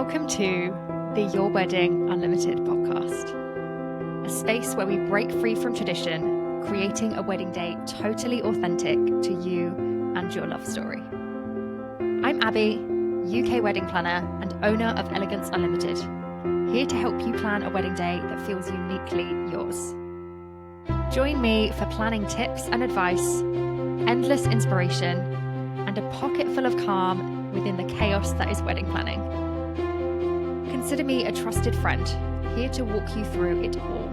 Welcome to the Your Wedding Unlimited podcast, a space where we break free from tradition, creating a wedding day totally authentic to you and your love story. I'm Abby, UK wedding planner and owner of Elegance Unlimited, here to help you plan a wedding day that feels uniquely yours. Join me for planning tips and advice, endless inspiration, and a pocket full of calm within the chaos that is wedding planning. Consider me a trusted friend, here to walk you through it all.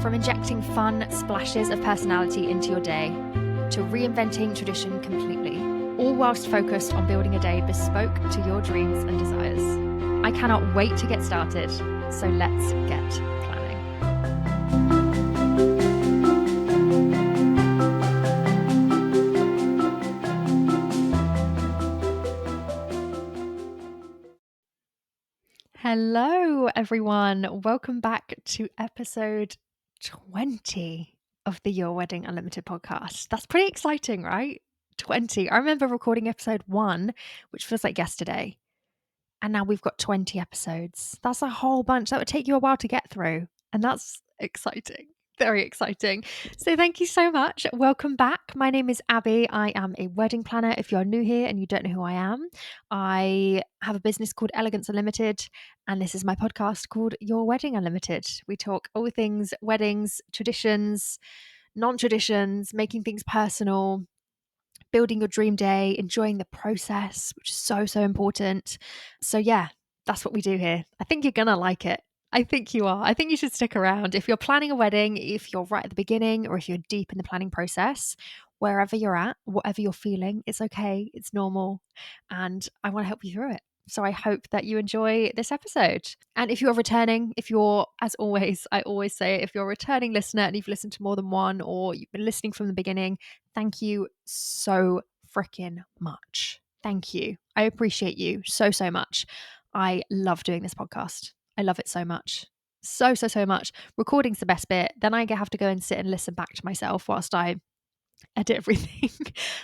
From injecting fun splashes of personality into your day, to reinventing tradition completely, all whilst focused on building a day bespoke to your dreams and desires. I cannot wait to get started, so let's get planning. Hello, everyone. Welcome back to episode 20 of the Your Wedding Unlimited podcast. That's pretty exciting, right? 20. I remember recording episode 1, which feels like yesterday. And now we've got 20 episodes. That's a whole bunch. That would take you a while to get through. And that's exciting. Very exciting. So thank you so much. Welcome back. My name is Abby. I am a wedding planner. If you're new here and you don't know who I am, I have a business called Elegance Unlimited, and this is my podcast called Your Wedding Unlimited. We talk all things weddings, traditions, non-traditions, making things personal, building your dream day, enjoying the process, which is so important. So yeah, that's what we do here. I think you're gonna like it. I think you are. I think you should stick around. If you're planning a wedding, if you're right at the beginning, or if you're deep in the planning process, wherever you're at, whatever you're feeling, it's okay. It's normal. And I want to help you through it. So I hope that you enjoy this episode. And if you're returning, if you're, as always, I always say, if you're a returning listener and you've listened to more than one, or you've been listening from the beginning, thank you so freaking much. Thank you. I appreciate you so much. I love doing this podcast. I love it so much. So much. Recording's the best bit. Then I have to go and sit and listen back to myself whilst I edit everything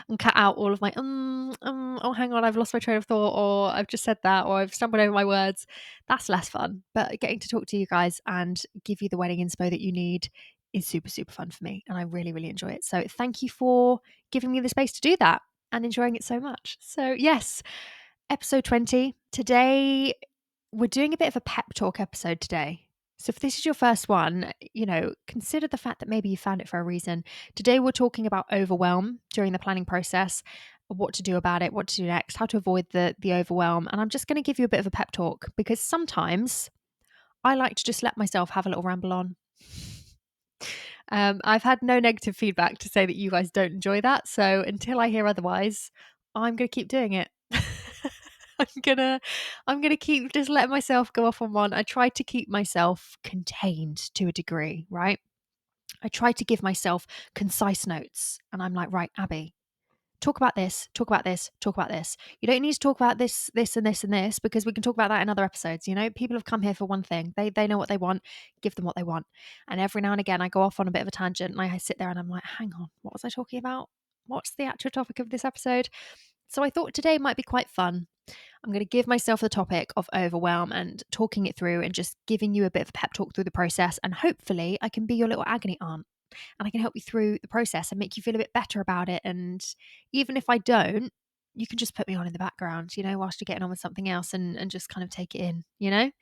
and cut out all of my oh hang on, I've lost my train of thought, or I've just said that, or I've stumbled over my words. That's less fun. But getting to talk to you guys and give you the wedding inspo that you need is super fun for me, and I really enjoy it. So thank you for giving me the space to do that and enjoying it so much. So yes, episode 20. Today we're doing a bit of a pep talk episode today. So if this is your first one, consider the fact that maybe you found it for a reason. Today we're talking about overwhelm during the planning process, what to do about it, what to do next, how to avoid the overwhelm. And I'm just going to give you a bit of a pep talk, because sometimes I like to just let myself have a little ramble on. I've had no negative feedback to say that you guys don't enjoy that. So until I hear otherwise, I'm going to keep doing it. I'm gonna keep just letting myself go off on one. I try to keep myself contained to a degree, right? I try to give myself concise notes, and I'm like, right, Abby, talk about this, talk about this, talk about this. You don't need to talk about this, and this, and this, because we can talk about that in other episodes. People have come here for one thing. They know what they want. Give them what they want. And every now and again, I go off on a bit of a tangent, and I sit there and I'm like, hang on, what was I talking about? What's the actual topic of this episode? So I thought today might be quite fun. I'm going to give myself the topic of overwhelm and talking it through and just giving you a bit of a pep talk through the process. And hopefully I can be your little agony aunt, and I can help you through the process and make you feel a bit better about it. And even if I don't, you can just put me on in the background, whilst you're getting on with something else, and just kind of take it in.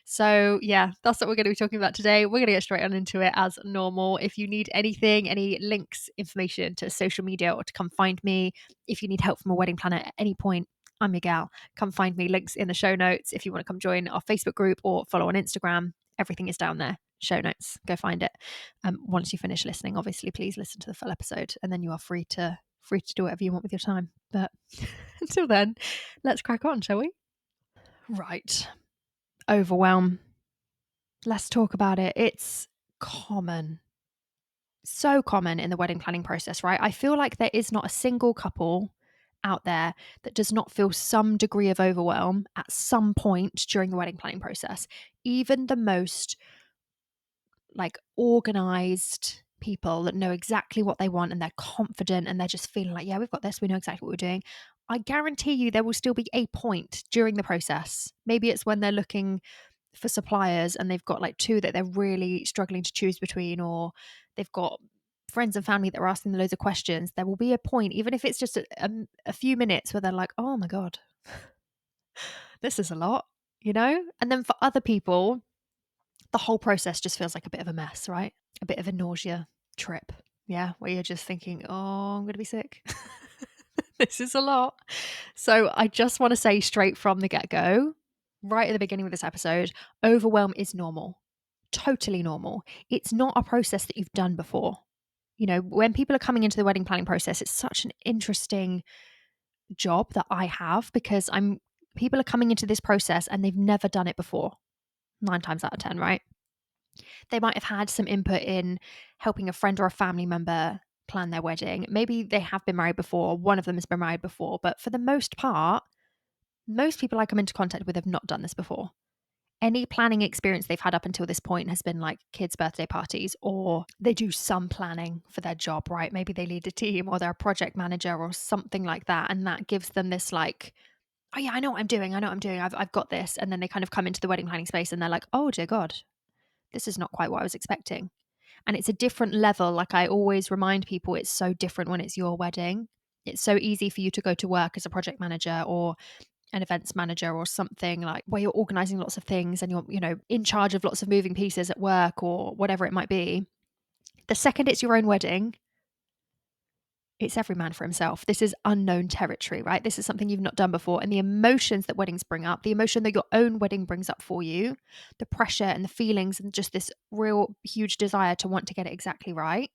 So yeah, that's what we're going to be talking about today. We're going to get straight on into it as normal. If you need anything, any links, information to social media, or to come find me, if you need help from a wedding planner at any point, I'm your gal. Come find me. Links in the show notes. If you want to come join our Facebook group or follow on Instagram, everything is down there. Show notes. Go find it. Once you finish listening, obviously, please listen to the full episode, and then you are free to do whatever you want with your time. But until then, let's crack on, shall we? Right. Overwhelm. Let's talk about it. It's common. So common in the wedding planning process, right? I feel like there is not a single couple out there that does not feel some degree of overwhelm at some point during the wedding planning process. Even the most organized people that know exactly what they want, and they're confident, and they're just feeling like, yeah, we've got this, we know exactly what we're doing. I guarantee you there will still be a point during the process. Maybe it's when they're looking for suppliers and they've got like two that they're really struggling to choose between, or they've got friends and family that are asking them loads of questions. There will be a point, even if it's just a few minutes, where they're like, oh my God, this is a lot, you know? And then for other people, the whole process just feels like a bit of a mess, right? A bit of a nausea trip. Yeah, where you're just thinking, oh, I'm going to be sick. This is a lot. So I just want to say straight from the get go, right at the beginning of this episode, overwhelm is normal, totally normal. It's not a process that you've done before. You know, when people are coming into the wedding planning process, it's such an interesting job that I have, because people are coming into this process and they've never done it before. 9 times out of 10, right? They might have had some input in helping a friend or a family member plan their wedding. Maybe they have been married before, one of them has been married before, but for the most part, most people I come into contact with have not done this before. Any planning experience they've had up until this point has been like kids' birthday parties, or they do some planning for their job, right? Maybe they lead a team, or they're a project manager or something like that. And that gives them this like, oh yeah, I know what I'm doing. I've got this. And then they kind of come into the wedding planning space and they're like, oh dear God, this is not quite what I was expecting. And it's a different level. Like I always remind people, it's so different when it's your wedding. It's so easy for you to go to work as a project manager or an events manager or something, like where you're organizing lots of things and you're, in charge of lots of moving pieces at work or whatever it might be. The second it's your own wedding, it's every man for himself. This is unknown territory, right? This is something you've not done before. And the emotions that weddings bring up, the emotion that your own wedding brings up for you, the pressure and the feelings, and just this real huge desire to want to get it exactly right,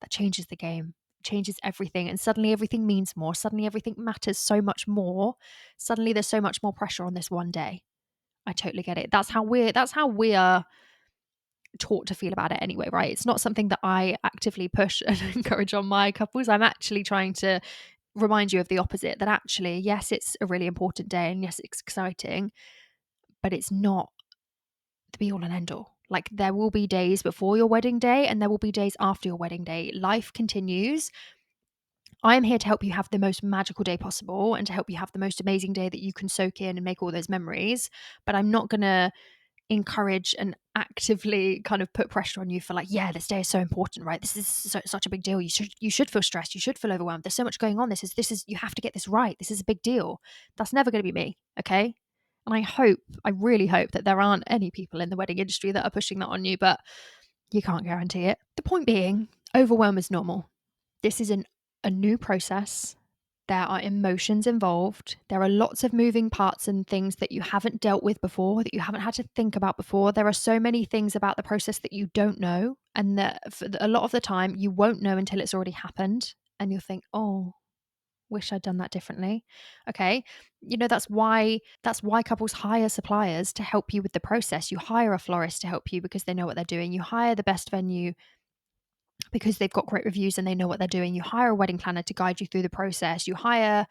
that changes the game, changes everything. And suddenly everything means more. Suddenly everything matters so much more. Suddenly there's so much more pressure on this one day. I totally get it. That's how we are taught to feel about it anyway, right? It's not something that I actively push and encourage on my couples. I'm actually trying to remind you of the opposite, that actually, yes, it's a really important day and yes, it's exciting, but it's not the be all and end all. Like there will be days before your wedding day and there will be days after your wedding day. Life continues. I am here to help you have the most magical day possible and to help you have the most amazing day that you can soak in and make all those memories. But I'm not going to encourage and actively kind of put pressure on you for like, yeah, this day is so important, right? This is such a big deal. You should feel stressed. You should feel overwhelmed. There's so much going on. This is you have to get this right. This is a big deal. That's never going to be me. Okay. And I really hope that there aren't any people in the wedding industry that are pushing that on you, but you can't guarantee it. The point being, overwhelm is normal. This is a new process. There are emotions involved. There are lots of moving parts and things that you haven't dealt with before, that you haven't had to think about before. There are so many things about the process that you don't know. And that for a lot of the time, you won't know until it's already happened. And you'll think, oh, wish I'd done that differently. Okay. That's why couples hire suppliers to help you with the process. You hire a florist to help you because they know what they're doing. You hire the best venue because they've got great reviews and they know what they're doing. You hire a wedding planner to guide you through the process. You hire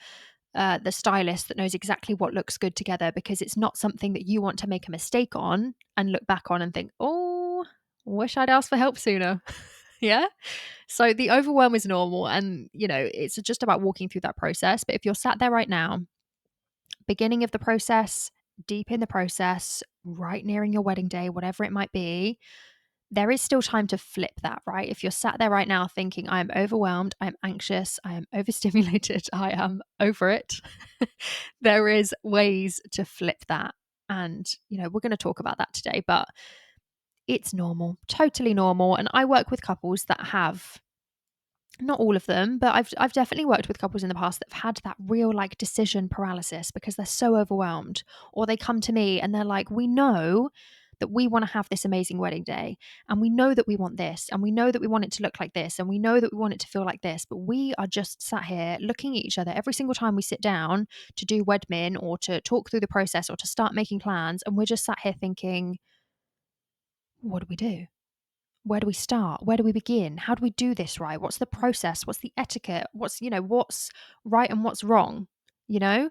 the stylist that knows exactly what looks good together, because it's not something that you want to make a mistake on and look back on and think, oh, wish I'd asked for help sooner. Yeah. So the overwhelm is normal, and it's just about walking through that process. But if you're sat there right now, beginning of the process, deep in the process, right nearing your wedding day, whatever it might be, there is still time to flip that, right? If you're sat there right now thinking, I am overwhelmed, I am anxious, I am overstimulated, I am over it, there is ways to flip that. And, we're going to talk about that today, but it's normal, totally normal. And I work with couples that have, not all of them, but I've definitely worked with couples in the past that have had that real like decision paralysis because they're so overwhelmed, or they come to me and they're like, we know that we want to have this amazing wedding day, and we know that we want this, and we know that we want it to look like this, and we know that we want it to feel like this, but we are just sat here looking at each other every single time we sit down to do wedmin or to talk through the process or to start making plans, and we're just sat here thinking, what do we do? Where do we start? Where do we begin? How do we do this right? What's the process? What's the etiquette? What's right and what's wrong? And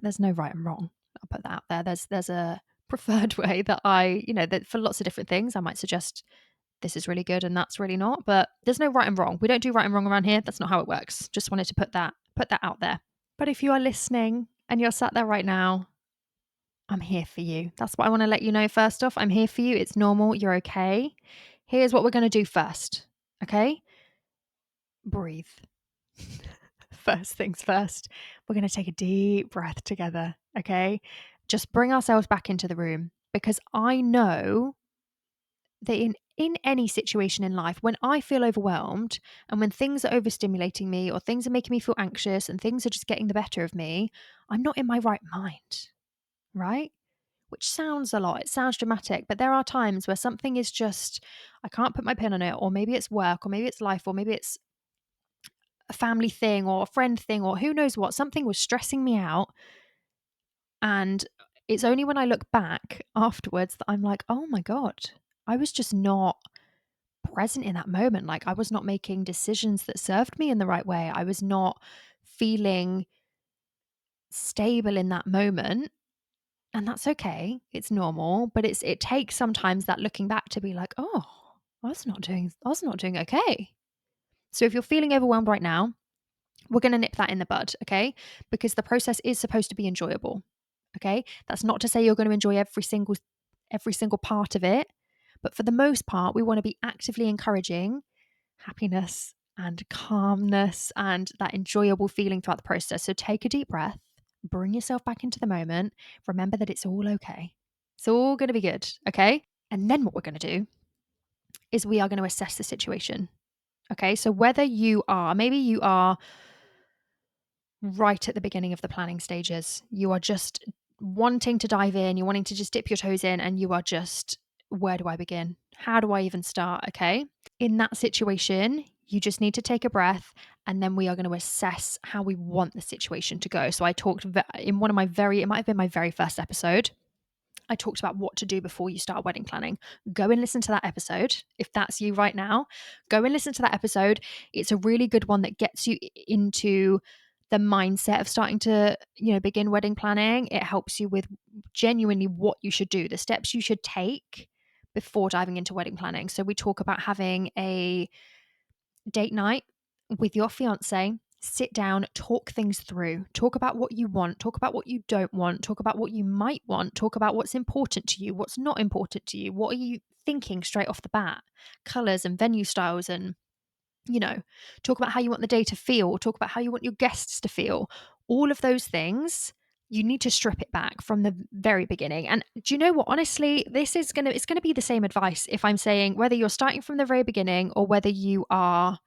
there's no right and wrong. I'll put that out there. There's a preferred way that that for lots of different things, I might suggest this is really good and that's really not, but there's no right and wrong. We don't do right and wrong around here. That's not how it works. Just wanted to put that out there. But if you are listening and you're sat there right now, I'm here for you. That's what I want to let you know first off. I'm here for you. It's normal. You're okay. Here's what we're going to do first. Okay? Breathe. First things first. We're going to take a deep breath together. Okay? Just bring ourselves back into the room because I know that in any situation in life, when I feel overwhelmed and when things are overstimulating me or things are making me feel anxious and things are just getting the better of me, I'm not in my right mind, right? Which sounds a lot. It sounds dramatic, but there are times where something is just, I can't put my pin on it, or maybe it's work, or maybe it's life, or maybe it's a family thing or a friend thing, or who knows what. Something was stressing me out. And it's only when I look back afterwards that I'm like, oh my God, I was just not present in that moment. Like I was not making decisions that served me in the right way. I was not feeling stable in that moment. And that's okay. It's normal, but it takes sometimes that looking back to be like, oh, I was not doing okay. So if you're feeling overwhelmed right now, we're going to nip that in the bud, okay? Because the process is supposed to be enjoyable. Okay? That's not to say you're going to enjoy every single part of it, but for the most part, we want to be actively encouraging happiness and calmness and that enjoyable feeling throughout the process. So take a deep breath, bring yourself back into the moment. Remember that it's all okay. It's all going to be good. Okay. And then what we're going to do is we are going to assess the situation. Okay. So whether maybe you are right at the beginning of the planning stages, you are just wanting to dive in, you're wanting to just dip your toes in, and you are just, where do I begin? How do I even start? Okay. In that situation, you just need to take a breath and then we are going to assess how we want the situation to go. So I talked in one of it might have been my very first episode. I talked about what to do before you start wedding planning. Go and listen to that episode. If that's you right now, go and listen to that episode. It's a really good one that gets you into the mindset of starting to, begin wedding planning. It helps you with genuinely what you should do, the steps you should take before diving into wedding planning. So we talk about having a date night with your fiance, sit down, talk things through, talk about what you want, talk about what you don't want, talk about what you might want, talk about what's important to you, what's not important to you, what are you thinking straight off the bat, colors and venue styles, and talk about how you want the day to feel, talk about how you want your guests to feel. All of those things, you need to strip it back from the very beginning. And do you know what? Honestly, it's going to be the same advice if I'm saying whether you're starting from the very beginning or whether you are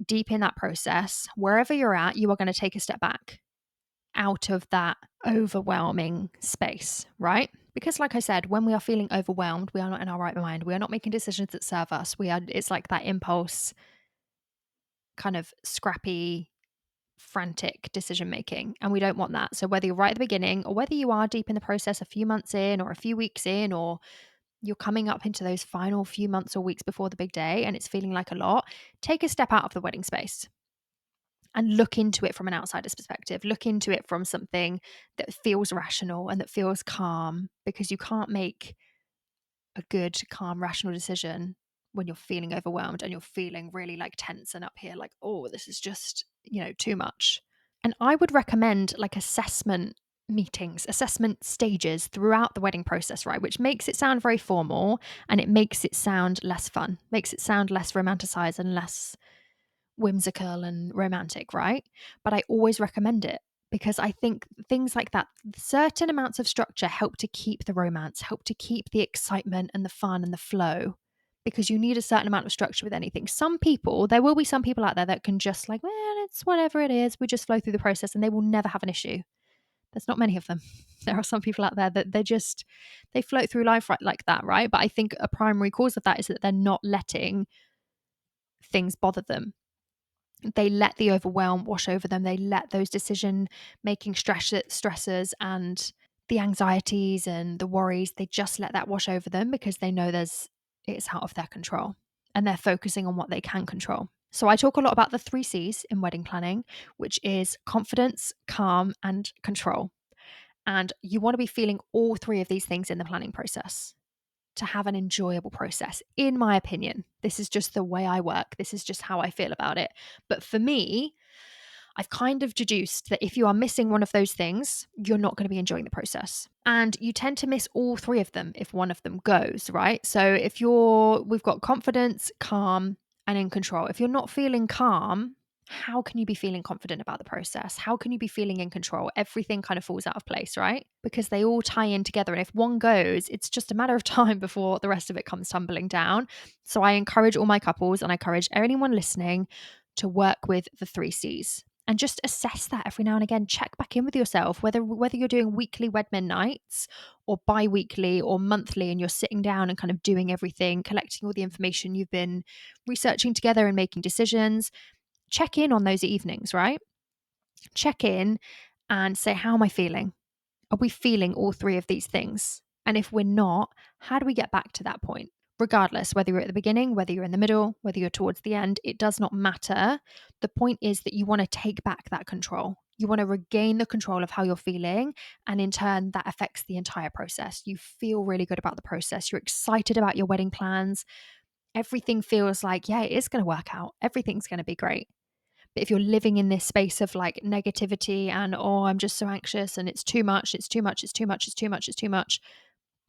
deep in that process, wherever you're at, you are going to take a step back out of that overwhelming space, right? Because like I said, when we are feeling overwhelmed, we are not in our right mind. We are not making decisions that serve us. It's like that impulse, kind of scrappy, frantic decision making. And we don't want that. So whether you're right at the beginning or whether you are deep in the process, a few months in or a few weeks in, or you're coming up into those final few months or weeks before the big day and it's feeling like a lot, take a step out of the wedding space and look into it from an outsider's perspective. Look into it from something that feels rational and that feels calm, because you can't make a good, calm, rational decision when you're feeling overwhelmed and you're feeling really like tense and up here, like, oh, this is just, too much. And I would recommend like assessment meetings, assessment stages throughout the wedding process, right? Which makes it sound very formal and it makes it sound less fun, makes it sound less romanticized and less whimsical and romantic, right? But I always recommend it because I think things like that, certain amounts of structure help to keep the romance, help to keep the excitement and the fun and the flow, because you need a certain amount of structure with anything. There will be some people out there that can just like, well, it's whatever it is. We just flow through the process and they will never have an issue. There's not many of them. There are some people out there that they float through life right like that, right? But I think a primary cause of that is that they're not letting things bother them. They let the overwhelm wash over them. They let those decision making stressors and the anxieties and the worries, they just let that wash over them because they know it's out of their control and they're focusing on what they can control. So I talk a lot about the 3 C's in wedding planning, which is confidence, calm, and control. And you want to be feeling all 3 of these things in the planning process to have an enjoyable process, in my opinion. This is just the way I work. This is just how I feel about it. But for me, I've kind of deduced that if you are missing one of those things, you're not going to be enjoying the process. And you tend to miss all three of them if one of them goes, right? So if we've got confidence, calm, and in control. If you're not feeling calm, how can you be feeling confident about the process? How can you be feeling in control? Everything kind of falls out of place, right? Because they all tie in together. And if one goes, it's just a matter of time before the rest of it comes tumbling down. So I encourage all my couples and I encourage anyone listening to work with the 3 C's and just assess that every now and again. Check back in with yourself, whether you're doing weekly Wedmen nights or bi-weekly or monthly, and you're sitting down and kind of doing everything, collecting all the information you've been researching together and making decisions. Check in on those evenings, right? Check in and say, how am I feeling? Are we feeling all three of these things? And if we're not, how do we get back to that point? Regardless, whether you're at the beginning, whether you're in the middle, whether you're towards the end, it does not matter. The point is that you want to take back that control. You want to regain the control of how you're feeling. And in turn, that affects the entire process. You feel really good about the process. You're excited about your wedding plans. Everything feels like, yeah, it is going to work out. Everything's going to be great. But if you're living in this space of like negativity and, oh, I'm just so anxious and it's too much, it's too much, it's too much, it's too much, it's too much,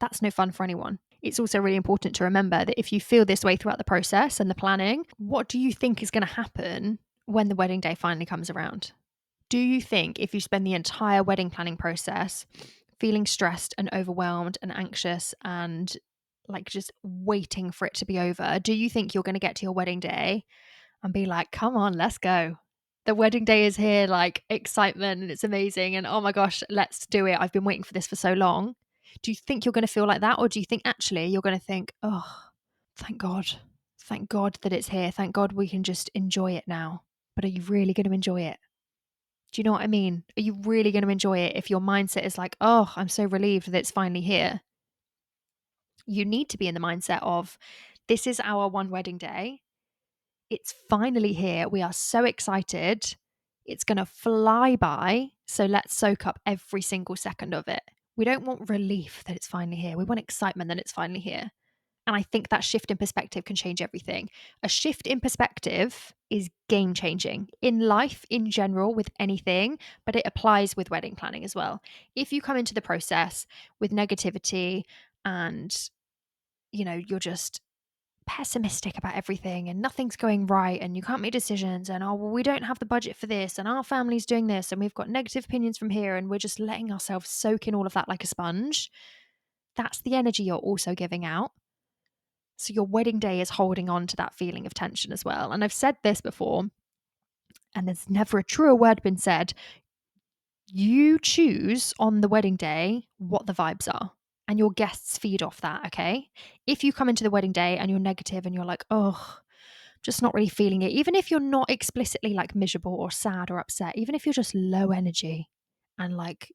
that's no fun for anyone. It's also really important to remember that if you feel this way throughout the process and the planning, what do you think is going to happen when the wedding day finally comes around? Do you think if you spend the entire wedding planning process feeling stressed and overwhelmed and anxious and like just waiting for it to be over, do you think you're going to get to your wedding day and be like, come on, let's go? The wedding day is here, like excitement and it's amazing. And oh my gosh, let's do it. I've been waiting for this for so long. Do you think you're going to feel like that? Or do you think actually you're going to think, oh, thank God. Thank God that it's here. Thank God we can just enjoy it now. But are you really going to enjoy it? Do you know what I mean? Are you really going to enjoy it if your mindset is like, oh, I'm so relieved that it's finally here? You need to be in the mindset of, this is our one wedding day. It's finally here. We are so excited. It's going to fly by. So let's soak up every single second of it. We don't want relief that it's finally here. We want excitement that it's finally here. And I think that shift in perspective can change everything. A shift in perspective is game changing in life in general with anything, but it applies with wedding planning as well. If you come into the process with negativity and, you're just pessimistic about everything and nothing's going right and you can't make decisions and, oh, well, we don't have the budget for this and our family's doing this and we've got negative opinions from here and we're just letting ourselves soak in all of that like a sponge, that's the energy you're also giving out. So your wedding day is holding on to that feeling of tension as well. And I've said this before, and there's never a truer word been said. You choose on the wedding day what the vibes are, and your guests feed off that, okay? If you come into the wedding day and you're negative and you're like, oh, just not really feeling it, even if you're not explicitly like miserable or sad or upset, even if you're just low energy and like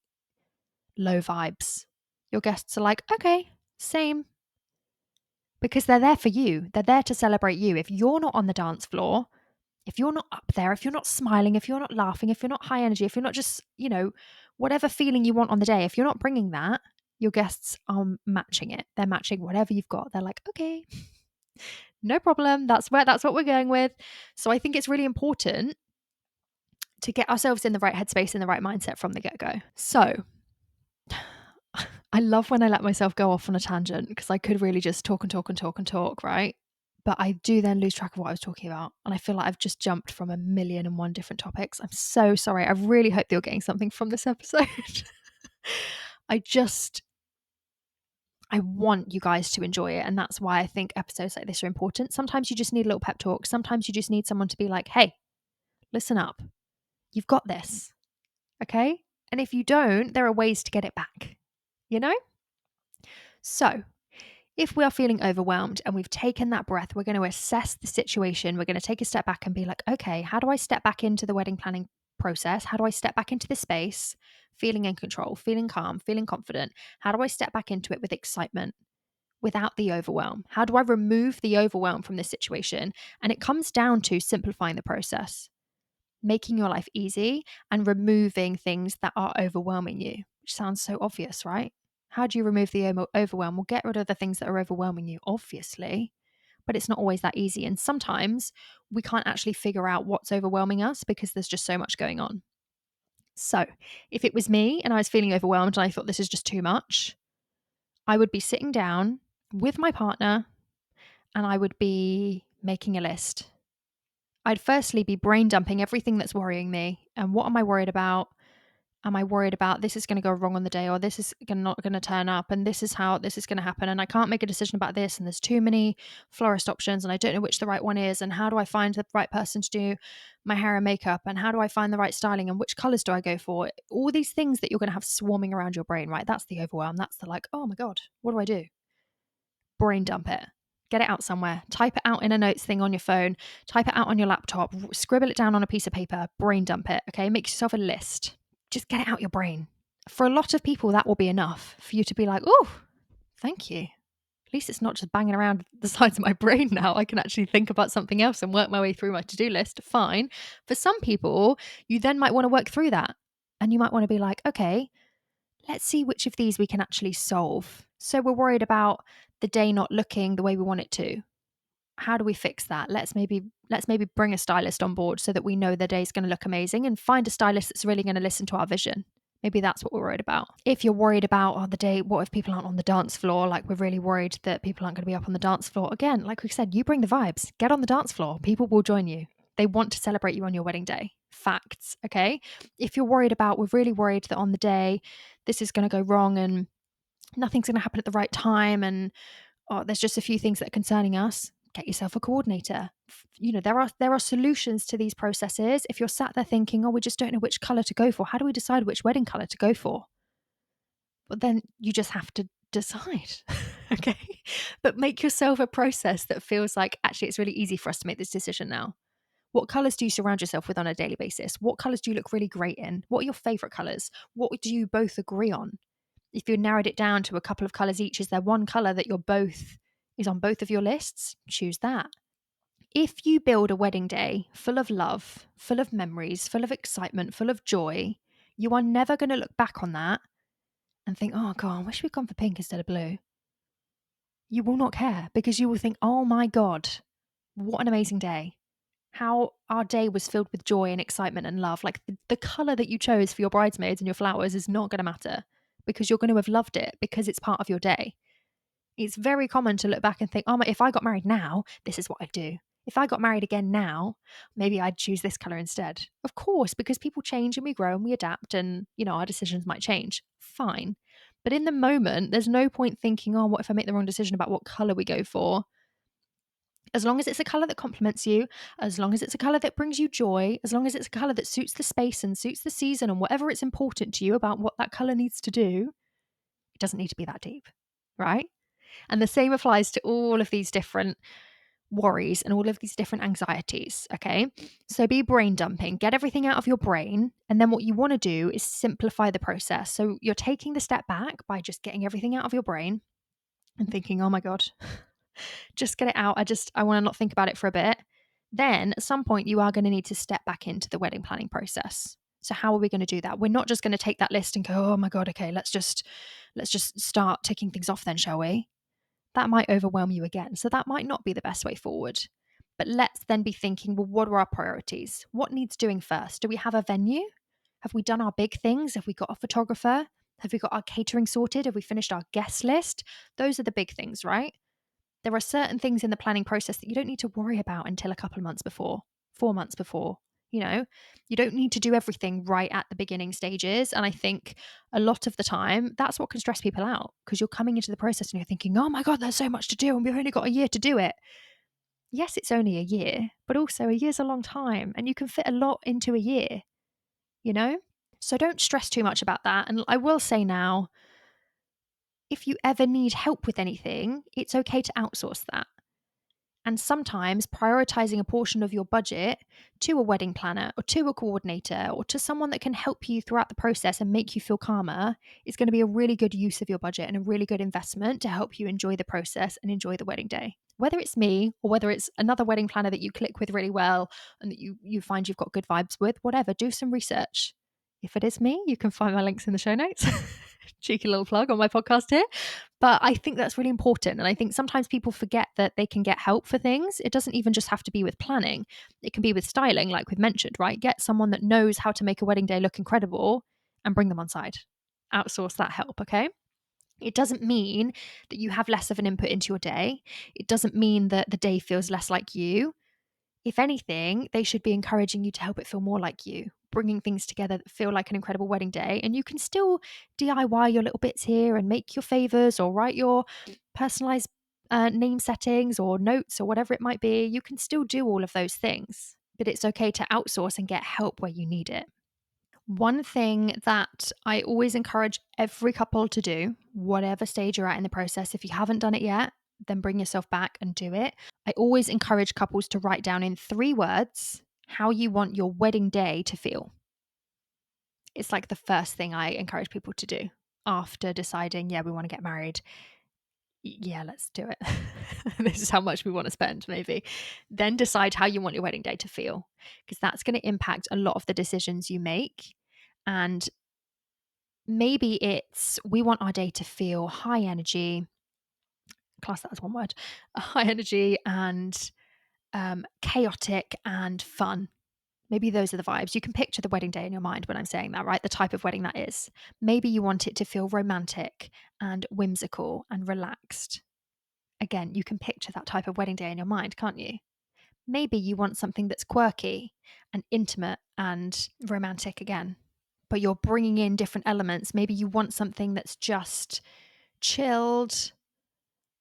low vibes, your guests are like, okay, same. Because they're there for you. They're there to celebrate you. If you're not on the dance floor, if you're not up there, if you're not smiling, if you're not laughing, if you're not high energy, if you're not just, whatever feeling you want on the day, if you're not bringing that, your guests are matching it. They're matching whatever you've got. They're like, okay, no problem. That's what we're going with. So I think it's really important to get ourselves in the right headspace and the right mindset from the get-go. So I love when I let myself go off on a tangent because I could really just talk and talk and talk and talk, right? But I do then lose track of what I was talking about. And I feel like I've just jumped from 1,000,001 different topics. I'm so sorry. I really hope that you're getting something from this episode. I want you guys to enjoy it. And that's why I think episodes like this are important. Sometimes you just need a little pep talk. Sometimes you just need someone to be like, hey, listen up. You've got this. Okay? And if you don't, there are ways to get it back, So if we are feeling overwhelmed and we've taken that breath, we're going to assess the situation. We're going to take a step back and be like, okay, how do I step back into the wedding planning process? How do I step back into the space, feeling in control, feeling calm, feeling confident? How do I step back into it with excitement without the overwhelm? How do I remove the overwhelm from this situation? And it comes down to simplifying the process, making your life easy and removing things that are overwhelming you, which sounds so obvious, right? How do you remove the overwhelm? Well, get rid of the things that are overwhelming you, obviously. but it's not always that easy. And sometimes we can't actually figure out what's overwhelming us because there's just so much going on. So if it was me and I was feeling overwhelmed and I thought this is just too much, I would be sitting down with my partner and I would be making a list. I'd firstly be brain dumping everything that's worrying me. And what am I worried about? Am I worried about this is going to go wrong on the day, or this is not going to turn up, and this is how this is going to happen, and I can't make a decision about this, and there's too many florist options, and I don't know which the right one is, and how do I find the right person to do my hair and makeup, and how do I find the right styling, and which colors do I go for? All these things that you're going to have swarming around your brain, right? That's the overwhelm. That's the like, oh my God, what do I do? Brain dump it. Get it out somewhere. Type it out in a notes thing on your phone. Type it out on your laptop. Scribble it down on a piece of paper. Brain dump it. Okay. Make yourself a list. Just get it out your brain. For a lot of people, that will be enough for you to be like, oh, thank you. At least it's not just banging around the sides of my brain now. I can actually think about something else and work my way through my to-do list. Fine. For some people, you then might want to work through that. And you might want to be like, okay, let's see which of these we can actually solve. So we're worried about the day not looking the way we want it to. How do we fix that? Let's maybe bring a stylist on board so that we know the day's going to look amazing, and find a stylist that's really going to listen to our vision. Maybe that's what we're worried about. If you're worried about, the day, what if people aren't on the dance floor? Like, we're really worried that people aren't going to be up on the dance floor. Again, like we said, you bring the vibes. Get on the dance floor. People will join you. They want to celebrate you on your wedding day. Facts, okay? If you're worried about, we're really worried that on the day this is going to go wrong and nothing's going to happen at the right time, and there's just a few things that are concerning us, get yourself a coordinator. There are solutions to these processes. If you're sat there thinking, we just don't know which color to go for, how do we decide which wedding color to go for? But then you just have to decide. Okay, but make yourself a process that feels like, actually, it's really easy for us to make this decision now. What colors do you surround yourself with on a daily basis? What colors do you look really great in? What are your favorite colors? What do you both agree on? If you narrowed it down to a couple of colors each, is there one color that is on both of your lists? Choose that. If you build a wedding day full of love, full of memories, full of excitement, full of joy, you are never going to look back on that and think, oh God, I wish we'd gone for pink instead of blue. You will not care, because you will think, oh my God, what an amazing day. How our day was filled with joy and excitement and love. Like, the color that you chose for your bridesmaids and your flowers is not going to matter, because you're going to have loved it, because it's part of your day. It's very common to look back and think, if I got married now, this is what I'd do. If I got married again now, maybe I'd choose this color instead. Of course, because people change and we grow and we adapt, and, our decisions might change. Fine. But in the moment, there's no point thinking, what if I make the wrong decision about what color we go for? As long as it's a color that complements you, as long as it's a color that brings you joy, as long as it's a color that suits the space and suits the season and whatever it's important to you about what that color needs to do, it doesn't need to be that deep, right? And the same applies to all of these different worries and all of these different anxieties, okay? So be brain dumping, get everything out of your brain. And then what you want to do is simplify the process. So you're taking the step back by just getting everything out of your brain and thinking, oh my God, just get it out. I want to not think about it for a bit. Then at some point you are going to need to step back into the wedding planning process. So how are we going to do that? We're not just going to take that list and go, oh my God, okay, let's just start ticking things off then, shall we? That might overwhelm you again. So that might not be the best way forward. But let's then be thinking, well, what are our priorities? What needs doing first? Do we have a venue? Have we done our big things? Have we got a photographer? Have we got our catering sorted? Have we finished our guest list? Those are the big things, right? There are certain things in the planning process that you don't need to worry about until a couple of months before, 4 months before. You don't need to do everything right at the beginning stages. And I think a lot of the time, that's what can stress people out, because you're coming into the process and you're thinking, oh my God, there's so much to do and we've only got a year to do it. Yes, it's only a year, but also a year's a long time and you can fit a lot into a year, So don't stress too much about that. And I will say now, if you ever need help with anything, it's okay to outsource that. And sometimes prioritizing a portion of your budget to a wedding planner or to a coordinator or to someone that can help you throughout the process and make you feel calmer is going to be a really good use of your budget and a really good investment to help you enjoy the process and enjoy the wedding day. Whether it's me or whether it's another wedding planner that you click with really well and that you find you've got good vibes with, whatever, do some research. If it is me, you can find my links in the show notes. Cheeky little plug on my podcast here. But I think that's really important. And I think sometimes people forget that they can get help for things. It doesn't even just have to be with planning, it can be with styling, like we've mentioned, right? Get someone that knows how to make a wedding day look incredible and bring them on side. Outsource that help, okay? It doesn't mean that you have less of an input into your day. It doesn't mean that the day feels less like you. If anything, they should be encouraging you to help it feel more like you, bringing things together that feel like an incredible wedding day. And you can still DIY your little bits here and make your favors or write your personalized name settings or notes or whatever it might be. You can still do all of those things, but it's okay to outsource and get help where you need it. One thing that I always encourage every couple to do, whatever stage you're at in the process, if you haven't done it yet, then bring yourself back and do it. I always encourage couples to write down in 3 words how you want your wedding day to feel. It's like the first thing I encourage people to do after deciding, yeah, we want to get married. Yeah, let's do it. This is how much we want to spend, maybe. Then decide how you want your wedding day to feel, because that's going to impact a lot of the decisions you make. And maybe it's we want our day to feel high energy, class that as one word, high energy and chaotic and fun. Maybe those are the vibes. You can picture the wedding day in your mind when I'm saying that, right? The type of wedding that is. Maybe you want it to feel romantic and whimsical and relaxed. Again, you can picture that type of wedding day in your mind, can't you? Maybe you want something that's quirky and intimate and romantic again, but you're bringing in different elements. Maybe you want something that's just chilled,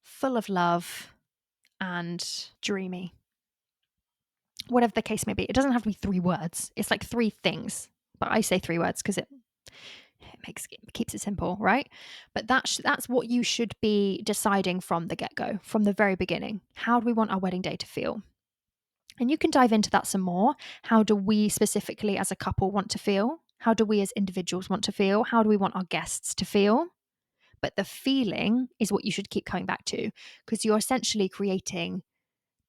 full of love, and dreamy. Whatever the case may be, it doesn't have to be 3 words. It's like 3 things, but I say 3 words because it keeps it simple, right? But that's what you should be deciding from the get-go, from the very beginning. How do we want our wedding day to feel? And you can dive into that some more. How do we specifically as a couple want to feel? How do we as individuals want to feel? How do we want our guests to feel? But the feeling is what you should keep coming back to, because you're essentially creating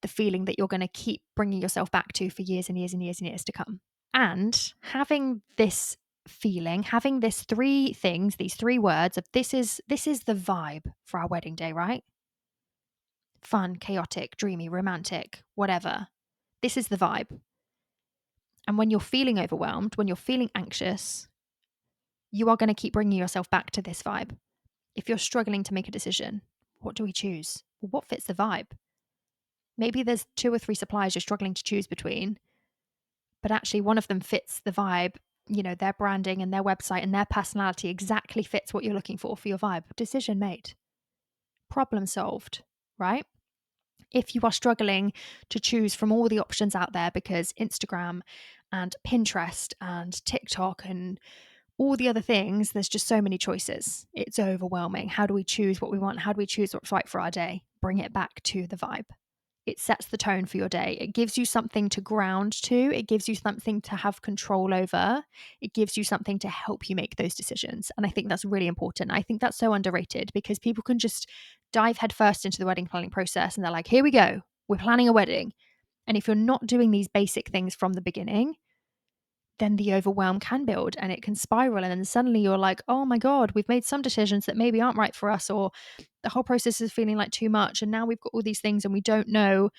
the feeling that you're going to keep bringing yourself back to for years and years and years and years to come. And having this feeling, having this 3 things, these 3 words of this is the vibe for our wedding day, right? Fun, chaotic, dreamy, romantic, whatever. This is the vibe. And when you're feeling overwhelmed, when you're feeling anxious, you are going to keep bringing yourself back to this vibe. If you're struggling to make a decision, what do we choose? Well, what fits the vibe? Maybe there's 2 or 3 suppliers you're struggling to choose between, but actually one of them fits the vibe, their branding and their website and their personality exactly fits what you're looking for your vibe. Decision made. Problem solved, right? If you are struggling to choose from all the options out there because Instagram and Pinterest and TikTok and all the other things, there's just so many choices. It's overwhelming. How do we choose what we want? How do we choose what's right for our day? Bring it back to the vibe. It sets the tone for your day. It gives you something to ground to. It gives you something to have control over. It gives you something to help you make those decisions. And I think that's really important. I think that's so underrated because people can just dive headfirst into the wedding planning process and they're like, here we go, we're planning a wedding. And if you're not doing these basic things from the beginning, then the overwhelm can build and it can spiral. And then suddenly you're like, oh my God, we've made some decisions that maybe aren't right for us, or the whole process is feeling like too much. And now we've got all these things and we don't know.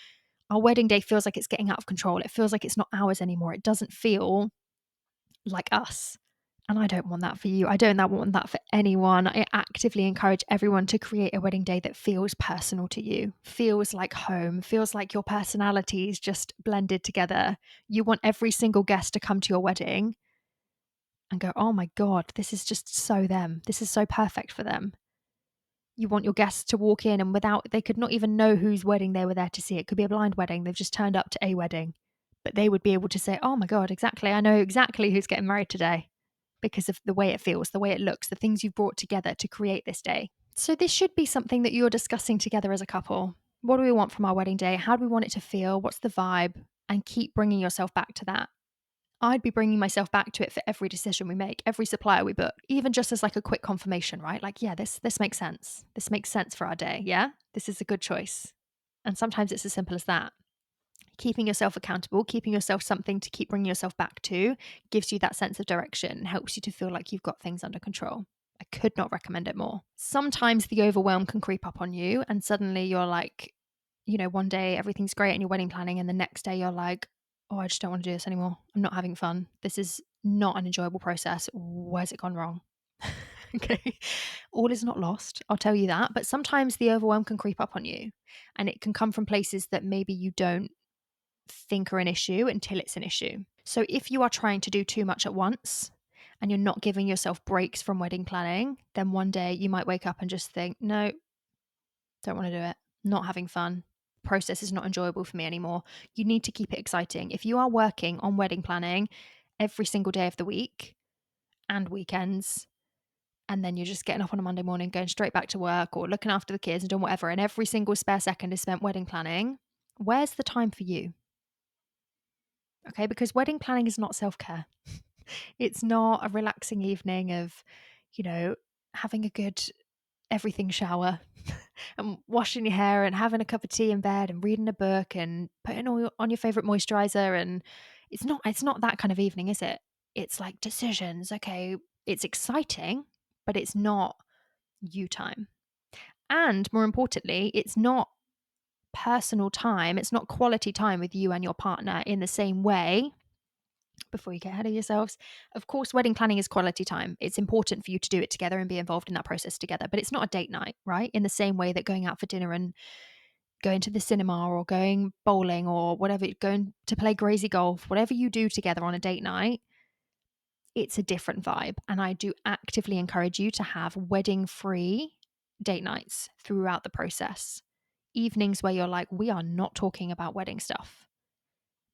Our wedding day feels like it's getting out of control. It feels like it's not ours anymore. It doesn't feel like us. And I don't want that for you. I don't want that for anyone. I actively encourage everyone to create a wedding day that feels personal to you, feels like home, feels like your personalities just blended together. You want every single guest to come to your wedding and go, oh my God, this is just so them. This is so perfect for them. You want your guests to walk in and they could not even know whose wedding they were there to see. It could be a blind wedding. They've just turned up to a wedding, but they would be able to say, oh my God, exactly. I know exactly who's getting married today because of the way it feels, the way it looks, the things you've brought together to create this day. So this should be something that you're discussing together as a couple. What do we want from our wedding day? How do we want it to feel? What's the vibe? And keep bringing yourself back to that. I'd be bringing myself back to it for every decision we make, every supplier we book, even just as like a quick confirmation, right? Like, yeah, this makes sense. This makes sense for our day. Yeah, this is a good choice. And sometimes it's as simple as that. Keeping yourself accountable, keeping yourself something to keep bringing yourself back to gives you that sense of direction and helps you to feel like you've got things under control. I could not recommend it more. Sometimes the overwhelm can creep up on you and suddenly you're like, one day everything's great and you're wedding planning and the next day you're like, oh, I just don't want to do this anymore. I'm not having fun. This is not an enjoyable process. Where's it gone wrong? Okay. All is not lost. I'll tell you that. But sometimes the overwhelm can creep up on you and it can come from places that maybe you don't think are an issue until it's an issue. So if you are trying to do too much at once and you're not giving yourself breaks from wedding planning, then one day you might wake up and just think, no, don't want to do it. Not having fun. Process is not enjoyable for me anymore. You need to keep it exciting. If you are working on wedding planning every single day of the week and weekends, and then you're just getting up on a Monday morning, going straight back to work or looking after the kids and doing whatever, and every single spare second is spent wedding planning, where's the time for you? Okay, because wedding planning is not self-care. It's not a relaxing evening of, having a good everything shower and washing your hair and having a cup of tea in bed and reading a book and putting on your favorite moisturizer. And it's not that kind of evening, is it? It's like decisions. Okay, it's exciting, but it's not you time. And more importantly, it's not personal time. It's not quality time with you and your partner in the same way. Before you get ahead of yourselves, of course, wedding planning is quality time. It's important for you to do it together and be involved in that process together, but it's not a date night, right? In the same way that going out for dinner and going to the cinema or going bowling or whatever, going to play crazy golf, whatever you do together on a date night, it's a different vibe. And I do actively encourage you to have wedding free date nights throughout the process. Evenings where you're like, we are not talking about wedding stuff.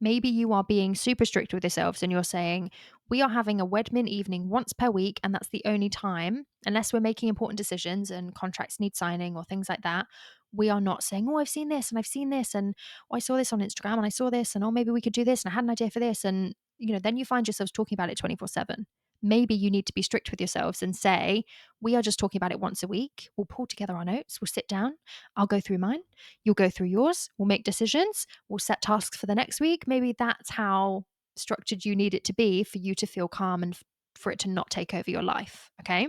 Maybe you are being super strict with yourselves and you're saying, we are having a Wedmin evening once per week, and that's the only time, unless we're making important decisions and contracts need signing or things like that. We are not saying, oh, I've seen this and I've seen this, and oh, I saw this on Instagram and I saw this, and oh, maybe we could do this, and I had an idea for this. And, then you find yourselves talking about it 24/7. Maybe you need to be strict with yourselves and say, we are just talking about it once a week. We'll pull together our notes. We'll sit down. I'll go through mine. You'll go through yours. We'll make decisions. We'll set tasks for the next week. Maybe that's how structured you need it to be for you to feel calm and for it to not take over your life. Okay.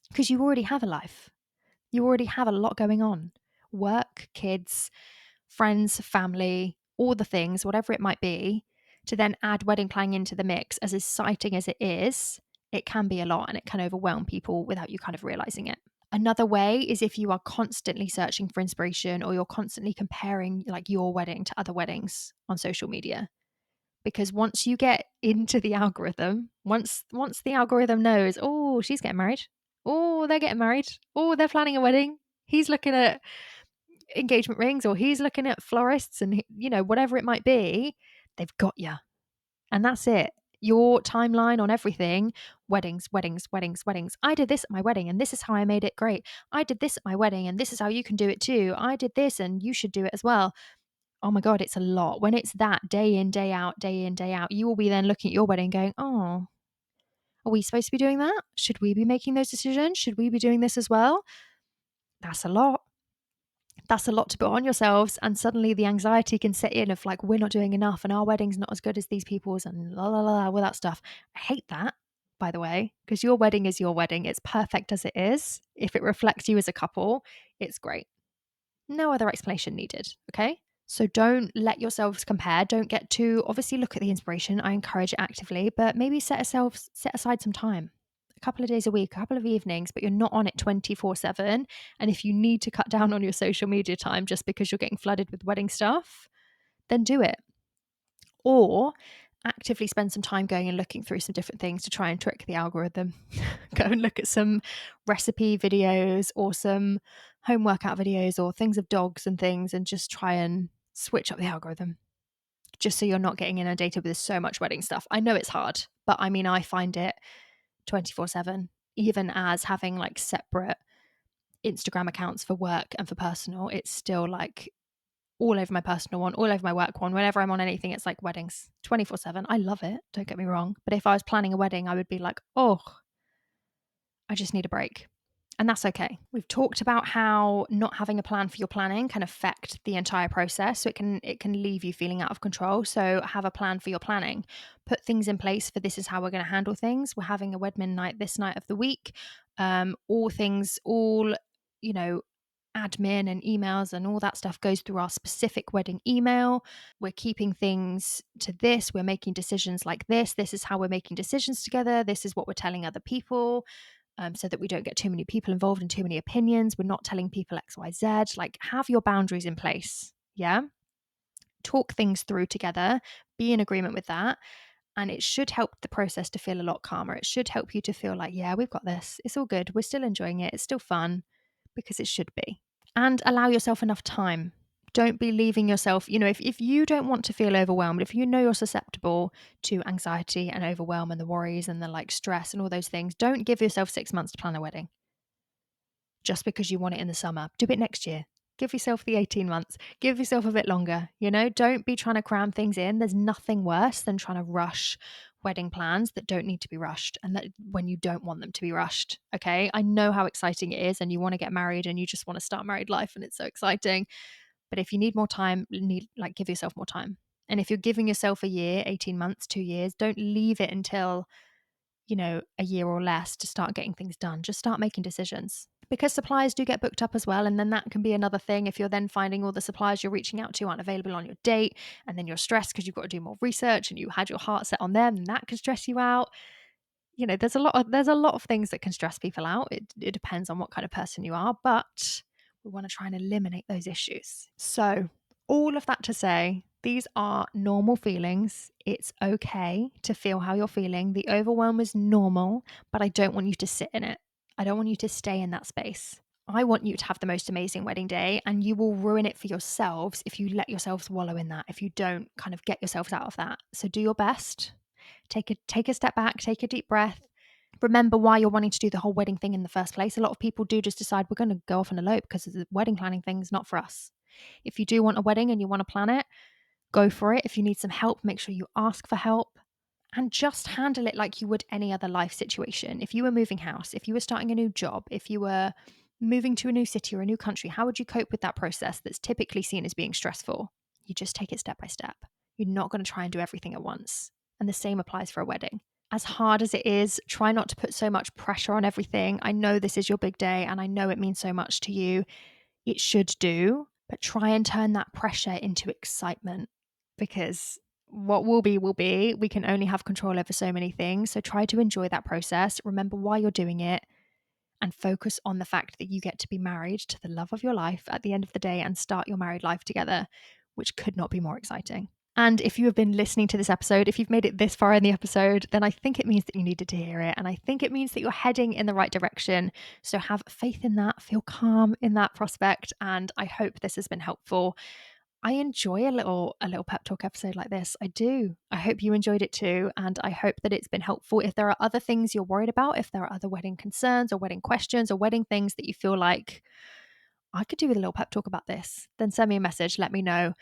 Because you already have a life. You already have a lot going on: work, kids, friends, family, all the things, whatever it might be. To then add wedding planning into the mix, as exciting as it is, it can be a lot and it can overwhelm people without you kind of realizing it. Another way is if you are constantly searching for inspiration or you're constantly comparing like your wedding to other weddings on social media. Because once you get into the algorithm, once the algorithm knows, oh, she's getting married. Oh, they're getting married. Oh, they're planning a wedding. He's looking at engagement rings or he's looking at florists and, whatever it might be, they've got you. And that's it. Your timeline on everything: weddings, weddings, weddings, weddings. I did this at my wedding and this is how I made it great. I did this at my wedding and this is how you can do it too. I did this and you should do it as well. Oh my God, it's a lot. When it's that day in, day out, day in, day out, you will be then looking at your wedding going, oh, are we supposed to be doing that? Should we be making those decisions? Should we be doing this as well? That's a lot. That's a lot to put on yourselves. And suddenly the anxiety can set in of like, we're not doing enough and our wedding's not as good as these people's and la la la, all that stuff. I hate that, by the way, because your wedding is your wedding. It's perfect as it is. If it reflects you as a couple, it's great. No other explanation needed. Okay. So don't let yourselves compare. Don't get too, obviously look at the inspiration. I encourage it actively, but maybe set aside some time, a couple of days a week, a couple of evenings, but you're not on it 24/7. And if you need to cut down on your social media time just because you're getting flooded with wedding stuff, then do it. Or actively spend some time going and looking through some different things to try and trick the algorithm. Go and look at some recipe videos or some home workout videos or things of dogs and things, and just try and switch up the algorithm just so you're not getting inundated with so much wedding stuff. I know it's hard, but I mean, I find it 24/7, even as having like separate Instagram accounts for work and for personal. It's still like all over my personal one, all over my work one. Whenever I'm on anything, it's like weddings 24/7. I love it. Don't get me wrong. But if I was planning a wedding, I would be like, oh, I just need a break. And that's okay. We've talked about how not having a plan for your planning can affect the entire process. So it can leave you feeling out of control. So have a plan for your planning. Put things in place for this is how we're going to handle things. We're having a wedding night this night of the week. All admin and emails and all that stuff goes through our specific wedding email. We're keeping things to this. We're making decisions like this. This is how we're making decisions together. This is what we're telling other people. So that we don't get too many people involved and too many opinions. We're not telling people X, Y, Z. Like, have your boundaries in place. Yeah. Talk things through together. Be in agreement with that. And it should help the process to feel a lot calmer. It should help you to feel like, yeah, we've got this. It's all good. We're still enjoying it. It's still fun because it should be. And allow yourself enough time. Don't be leaving yourself, if you don't want to feel overwhelmed, if you know you're susceptible to anxiety and overwhelm and the worries and the stress and all those things, don't give yourself 6 months to plan a wedding just because you want it in the summer. Do it next year. Give yourself the 18 months. Give yourself a bit longer. Don't be trying to cram things in. There's nothing worse than trying to rush wedding plans that don't need to be rushed and that when you don't want them to be rushed. Okay. I know how exciting it is and you want to get married and you just want to start married life and it's so exciting. But if you need more time, give yourself more time. And if you're giving yourself a year, 18 months, 2 years, don't leave it until, a year or less to start getting things done. Just start making decisions because suppliers do get booked up as well. And then that can be another thing. If you're then finding all the suppliers you're reaching out to aren't available on your date and then you're stressed because you've got to do more research and you had your heart set on them, and that can stress you out. There's a lot of things that can stress people out. It depends on what kind of person you are, but we want to try and eliminate those issues. So all of that to say, these are normal feelings. It's okay to feel how you're feeling. The overwhelm is normal, but I don't want you to sit in it. I don't want you to stay in that space. I want you to have the most amazing wedding day, and you will ruin it for yourselves if you let yourselves wallow in that, if you don't kind of get yourselves out of that. So do your best. Take a step back, take a deep breath. Remember why you're wanting to do the whole wedding thing in the first place. A lot of people do just decide we're going to go off and elope because the wedding planning thing is not for us. If you do want a wedding and you want to plan it, go for it. If you need some help, make sure you ask for help and just handle it like you would any other life situation. If you were moving house, if you were starting a new job, if you were moving to a new city or a new country, how would you cope with that process that's typically seen as being stressful? You just take it step by step. You're not going to try and do everything at once. And the same applies for a wedding. As hard as it is, try not to put so much pressure on everything. I know this is your big day and I know it means so much to you. It should do, but try and turn that pressure into excitement because what will be, will be. We can only have control over so many things. So try to enjoy that process. Remember why you're doing it and focus on the fact that you get to be married to the love of your life at the end of the day and start your married life together, which could not be more exciting. And if you have been listening to this episode, if you've made it this far in the episode, then I think it means that you needed to hear it. And I think it means that you're heading in the right direction. So have faith in that, feel calm in that prospect. And I hope this has been helpful. I enjoy a little pep talk episode like this. I do. I hope you enjoyed it too. And I hope that it's been helpful. If there are other things you're worried about, if there are other wedding concerns or wedding questions or wedding things that you feel like I could do with a little pep talk about this, then send me a message. Let me know.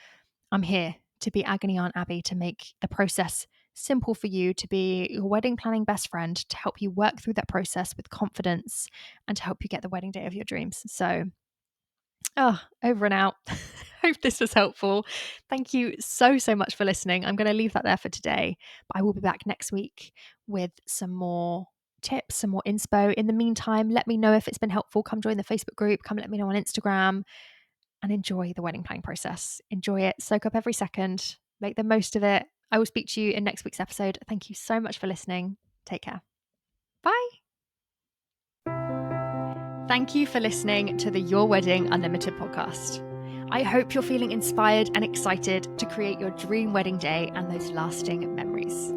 I'm here to be Agony Aunt Abby, to make the process simple for you, to be your wedding planning best friend, to help you work through that process with confidence and to help you get the wedding day of your dreams. So, over and out. Hope this was helpful. Thank you so much for listening. I'm going to leave that there for today, but I will be back next week with some more tips, some more inspo. In the meantime, let me know if it's been helpful. Come join the Facebook group. Come let me know on Instagram. And enjoy the wedding planning process. Enjoy it. Soak up every second. Make the most of it. I will speak to you in next week's episode. Thank you so much for listening. Take care. Bye. Thank you for listening to the Your Wedding Unlimited podcast. I hope you're feeling inspired and excited to create your dream wedding day and those lasting memories.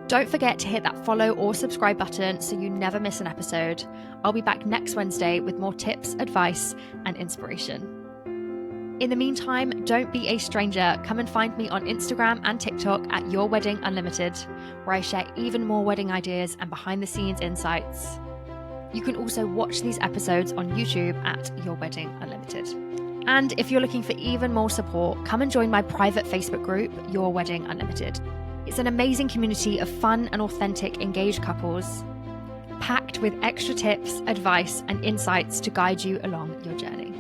Don't forget to hit that follow or subscribe button so you never miss an episode. I'll be back next Wednesday with more tips, advice, and inspiration. In the meantime, don't be a stranger. Come and find me on Instagram and TikTok at Your Wedding Unlimited, where I share even more wedding ideas and behind-the-scenes insights. You can also watch these episodes on YouTube at Your Wedding Unlimited. And if you're looking for even more support, come and join my private Facebook group, Your Wedding Unlimited. It's an amazing community of fun and authentic engaged couples. packed with extra tips, advice, and insights to guide you along your journey.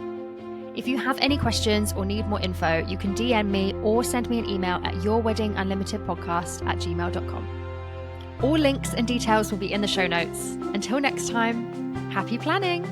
If you have any questions or need more info, you can DM me or send me an email at yourweddingunlimitedpodcast@gmail.com. All links and details will be in the show notes. Until next time, happy planning!